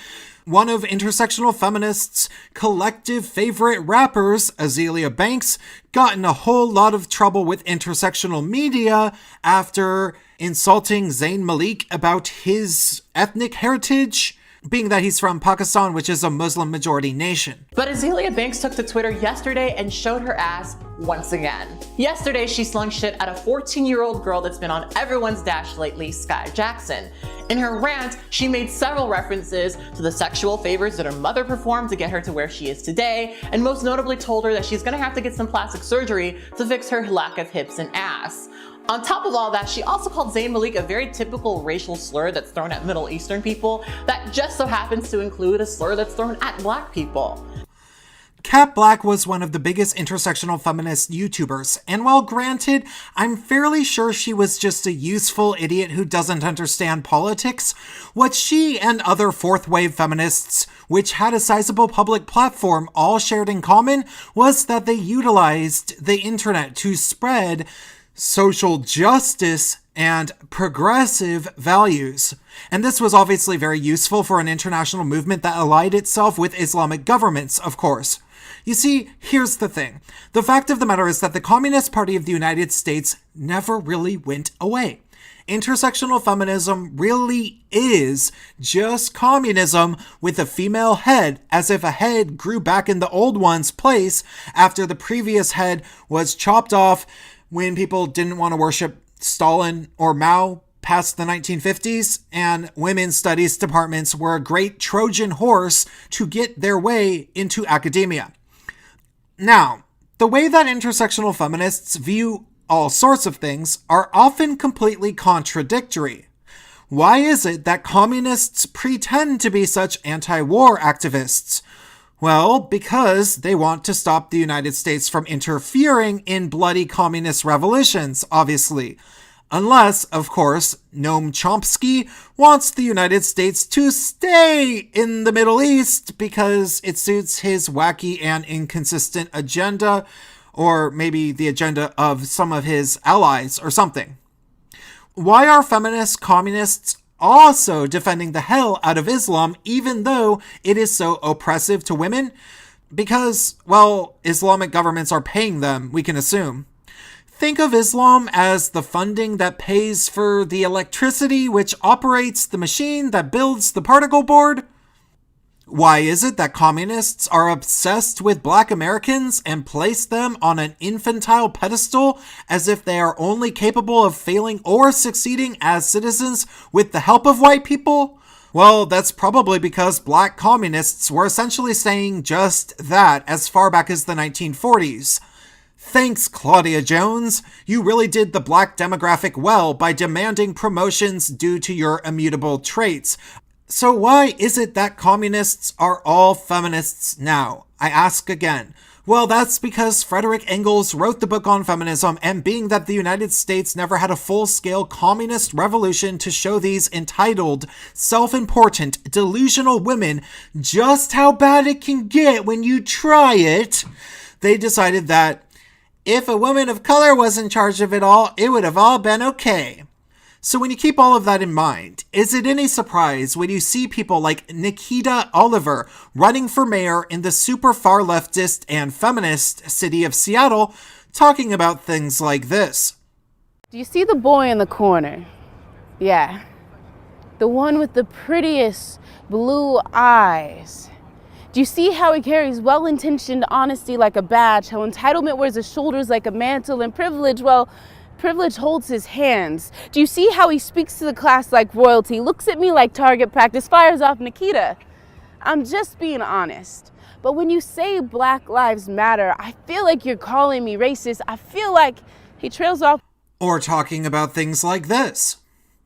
one of intersectional feminists' collective favorite rappers, Azealia Banks, got in a whole lot of trouble with intersectional media after insulting Zayn Malik about his ethnic heritage. being that he's from Pakistan, which is a Muslim-majority nation. But Azealia Banks took to Twitter yesterday and showed her ass once again. Yesterday, she slung shit at a 14-year-old girl that's been on everyone's dash lately, Sky Jackson. In her rant, she made several references to the sexual favors that her mother performed to get her to where she is today, and most notably told her that she's gonna have to get some plastic surgery to fix her lack of hips and ass. On top of all that, she also called Zayn Malik a very typical racial slur that's thrown at Middle Eastern people that just so happens to include a slur that's thrown at Black people. Kat Blaque was one of the biggest intersectional feminist YouTubers, and while granted, I'm fairly sure she was just a useful idiot who doesn't understand politics, what she and other fourth-wave feminists, which had a sizable public platform, all shared in common was that they utilized the internet to spread social justice and progressive values. And this was obviously very useful for an international movement that allied itself with Islamic governments, of course. You see, here's the thing. The fact of the matter is that the Communist Party of the United States never really went away. Intersectional feminism really is just communism with a female head, as if a head grew back in the old one's place after the previous head was chopped off when people didn't want to worship Stalin or Mao past the 1950s, and women's studies departments were a great Trojan horse to get their way into academia. Now, the way that intersectional feminists view all sorts of things are often completely contradictory. Why is it that communists pretend to be such anti-war activists? Well, because they want to stop the United States from interfering in bloody communist revolutions, obviously. Unless, of course, Noam Chomsky wants the United States to stay in the Middle East because it suits his wacky and inconsistent agenda, or maybe the agenda of some of his allies or something. Why are feminist communists also defending the hell out of Islam, even though it is so oppressive to women? Because, well, Islamic governments are paying them, we can assume. Think of Islam as the funding that pays for the electricity which operates the machine that builds the particle board. Why is it that communists are obsessed with Black Americans and place them on an infantile pedestal as if they are only capable of failing or succeeding as citizens with the help of white people? Well, that's probably because Black communists were essentially saying just that as far back as the 1940s. Thanks, Claudia Jones. You really did the Black demographic well by demanding promotions due to your immutable traits. So why is it that communists are all feminists now? I ask again. Well, that's because Frederick Engels wrote the book on feminism, and being that the United States never had a full-scale communist revolution to show these entitled, self-important, delusional women just how bad it can get when you try it, they decided that if a woman of color was in charge of it all, it would have all been okay. So when you keep all of that in mind, is it any surprise when you see people like Nikita Oliver running for mayor in the super far leftist and feminist city of Seattle talking about things like this? Do you see the boy in the corner? Yeah. The one with the prettiest blue eyes. Do you see how he carries well-intentioned honesty like a badge, how entitlement wears his shoulders like a mantle, and privilege, well, privilege holds his hands? Do you see how he speaks to the class like royalty, looks at me like target practice, fires off Nikita? I'm just being honest. But when you say Black Lives Matter, I feel like you're calling me racist. I feel like he trails off. Or talking about things like this.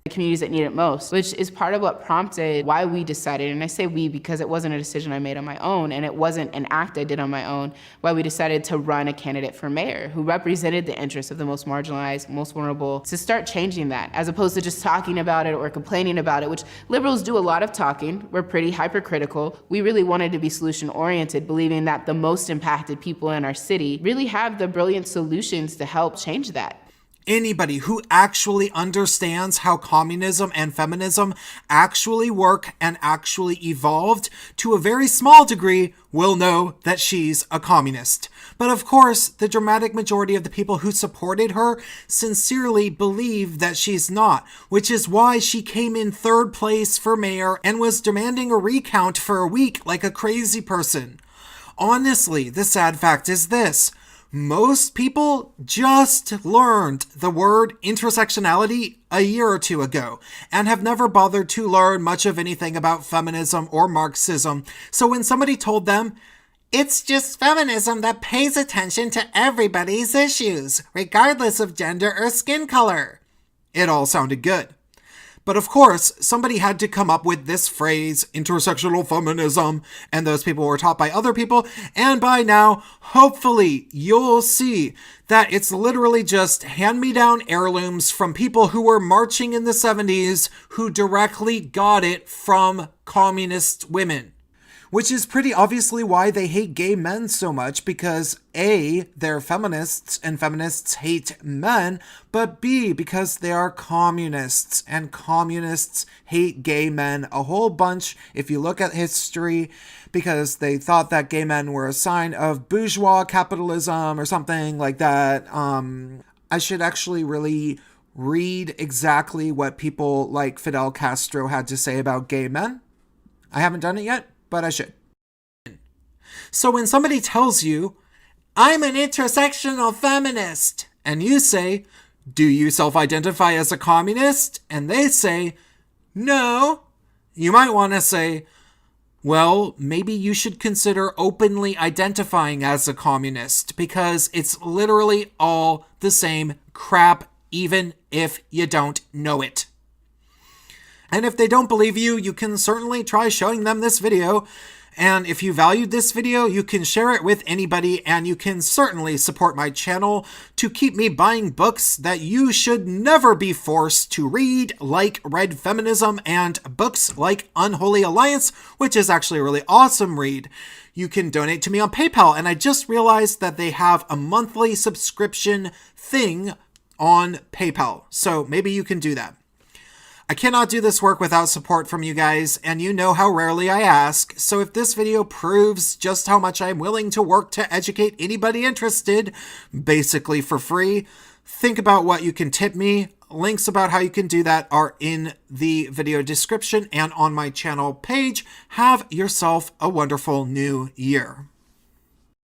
The communities that need it most, which is part of what prompted why we decided, and I say we because it wasn't a decision I made on my own, and it wasn't an act I did on my own, why we decided to run a candidate for mayor who represented the interests of the most marginalized, most vulnerable, to start changing that, as opposed to just talking about it or complaining about it, which liberals do a lot of talking. We're pretty hypercritical. We really wanted to be solution-oriented, believing that the most impacted people in our city really have the brilliant solutions to help change that. Anybody who actually understands how communism and feminism actually work and actually evolved to a very small degree will know that she's a communist. But of course, the dramatic majority of the people who supported her sincerely believe that she's not, which is why she came in third place for mayor and was demanding a recount for a week like a crazy person. Honestly, the sad fact is this. Most people just learned the word intersectionality a year or two ago and have never bothered to learn much of anything about feminism or Marxism. So when somebody told them, it's just feminism that pays attention to everybody's issues, regardless of gender or skin color, it all sounded good. But of course, somebody had to come up with this phrase, intersectional feminism, and those people were taught by other people, and by now, hopefully, you'll see that it's literally just hand-me-down heirlooms from people who were marching in the 70s who directly got it from communist women. Which is pretty obviously why they hate gay men so much, because A, they're feminists and feminists hate men, but B, because they are communists and communists hate gay men a whole bunch if you look at history, because they thought that gay men were a sign of bourgeois capitalism or something like that. I should actually really read exactly what people like Fidel Castro had to say about gay men. I haven't done it yet, but I should. So when somebody tells you, I'm an intersectional feminist, and you say, do you self-identify as a communist? And they say, no. You might want to say, well, maybe you should consider openly identifying as a communist, because it's literally all the same crap, even if you don't know it. And if they don't believe you, you can certainly try showing them this video. And if you valued this video, you can share it with anybody, and you can certainly support my channel to keep me buying books that you should never be forced to read, like Red Feminism and books like Unholy Alliance, which is actually a really awesome read. You can donate to me on PayPal, and I just realized that they have a monthly subscription thing on PayPal, so maybe you can do that. I cannot do this work without support from you guys, and you know how rarely I ask, so if this video proves just how much I'm willing to work to educate anybody interested, basically for free, think about what you can tip me. Links about how you can do that are in the video description and on my channel page. Have yourself a wonderful new year.